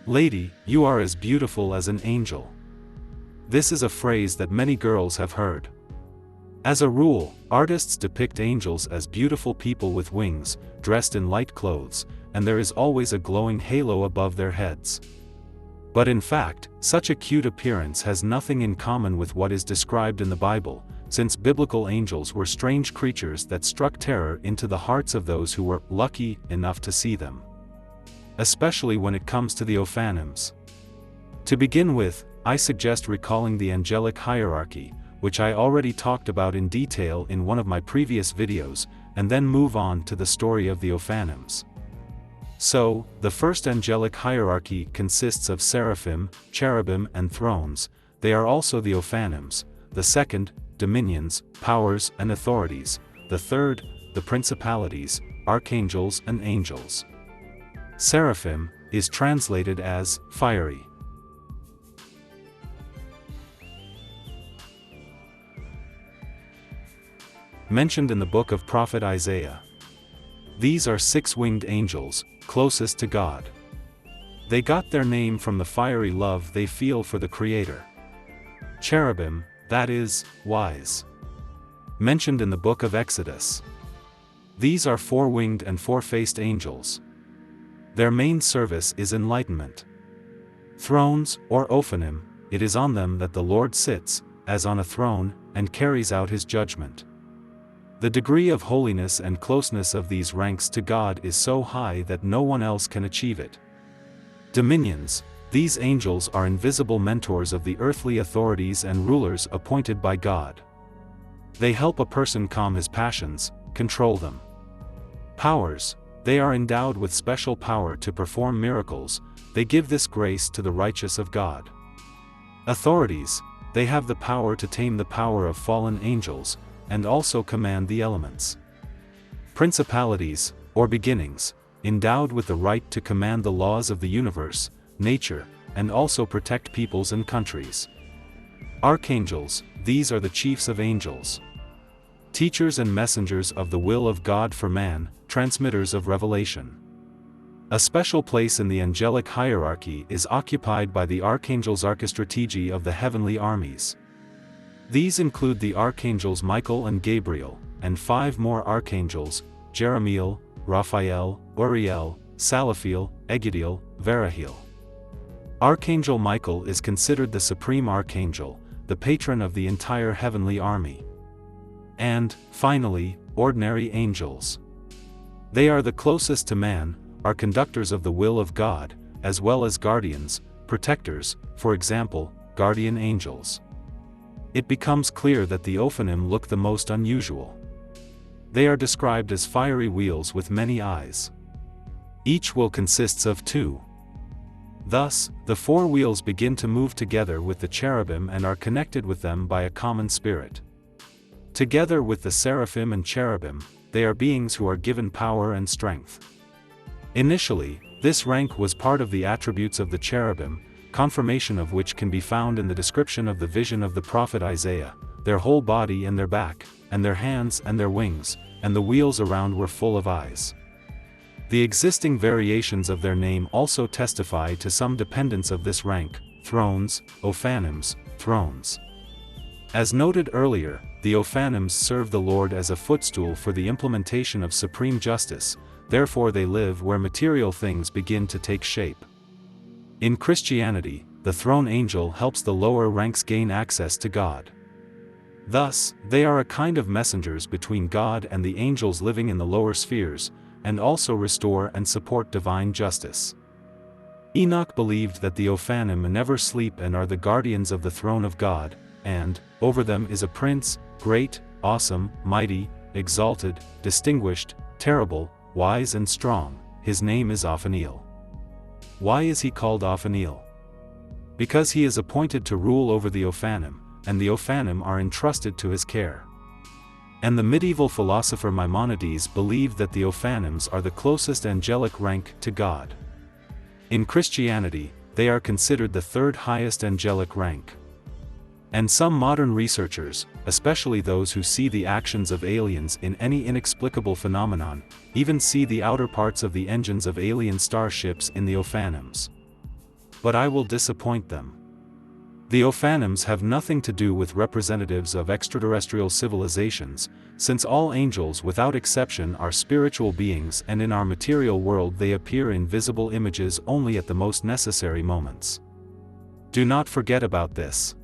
Lady, you are as beautiful as an angel. This is a phrase that many girls have heard. As a rule, artists depict angels as beautiful people with wings, dressed in light clothes, and there is always a glowing halo above their heads. But in fact, such a cute appearance has nothing in common with what is described in the Bible, since biblical angels were strange creatures that struck terror into the hearts of those who were lucky enough to see them. Especially when it comes to the Ofanims. To begin with, I suggest recalling the angelic hierarchy, which I already talked about in detail in one of my previous videos, and then move on to the story of the Ofanims. So, the first angelic hierarchy consists of seraphim, cherubim and thrones. They are also the Ofanims. The second, dominions, powers and authorities. The third, the principalities, archangels and angels. Seraphim is translated as fiery. Mentioned in the book of prophet Isaiah. These are six-winged angels, closest to God. They got their name from the fiery love they feel for the Creator. Cherubim, that is, wise. Mentioned in the book of Exodus. These are four-winged and four-faced angels. Their main service is enlightenment. Thrones, or Ophanim, it is on them that the Lord sits, as on a throne, and carries out his judgment. The degree of holiness and closeness of these ranks to God is so high that no one else can achieve it. Dominions, these angels are invisible mentors of the earthly authorities and rulers appointed by God. They help a person calm his passions, control them. Powers, they are endowed with special power to perform miracles. They give this grace to the righteous of God. Authorities, they have the power to tame the power of fallen angels, and also command the elements. Principalities, or beginnings, endowed with the right to command the laws of the universe, nature, and also protect peoples and countries. Archangels, these are the chiefs of angels. Teachers and messengers of the will of God for man, transmitters of revelation. A special place in the angelic hierarchy is occupied by the archangels' archistrategy of the heavenly armies. These include the archangels Michael and Gabriel, and 5 more archangels, Jeremiel, Raphael, Uriel, Salaphiel, Egidiel, Verahiel. Archangel Michael is considered the supreme archangel, the patron of the entire heavenly army. And, finally, ordinary angels. They are the closest to man, are conductors of the will of God, as well as guardians, protectors, for example, guardian angels. It becomes clear that the Ophanim look the most unusual. They are described as fiery wheels with many eyes. Each wheel consists of 2. Thus, the 4 wheels begin to move together with the cherubim and are connected with them by a common spirit. Together with the seraphim and cherubim, they are beings who are given power and strength. Initially, this rank was part of the attributes of the cherubim, confirmation of which can be found in the description of the vision of the prophet Isaiah. Their whole body and their back, and their hands and their wings, and the wheels around were full of eyes. The existing variations of their name also testify to some dependence of this rank: thrones, Ofanims, thrones. As noted earlier, the Ofanims serve the Lord as a footstool for the implementation of supreme justice, therefore they live where material things begin to take shape. In Christianity, the throne angel helps the lower ranks gain access to God. Thus, they are a kind of messengers between God and the angels living in the lower spheres, and also restore and support divine justice. Enoch believed that the Ophanim never sleep and are the guardians of the throne of God, and, over them is a prince, great, awesome, mighty, exalted, distinguished, terrible, wise and strong. His name is Ophaniel. Why is he called Ophaniel? Because he is appointed to rule over the Ophanim, and the Ophanim are entrusted to his care. And the medieval philosopher Maimonides believed that the Ophanims are the closest angelic rank to God. In Christianity, they are considered the 3rd highest angelic rank. And some modern researchers, especially those who see the actions of aliens in any inexplicable phenomenon, even see the outer parts of the engines of alien starships in the Ophanims. but I will disappoint them. The Ofanims have nothing to do with representatives of extraterrestrial civilizations, since all angels without exception are spiritual beings, and in our material world they appear in visible images only at the most necessary moments. Do not forget about this.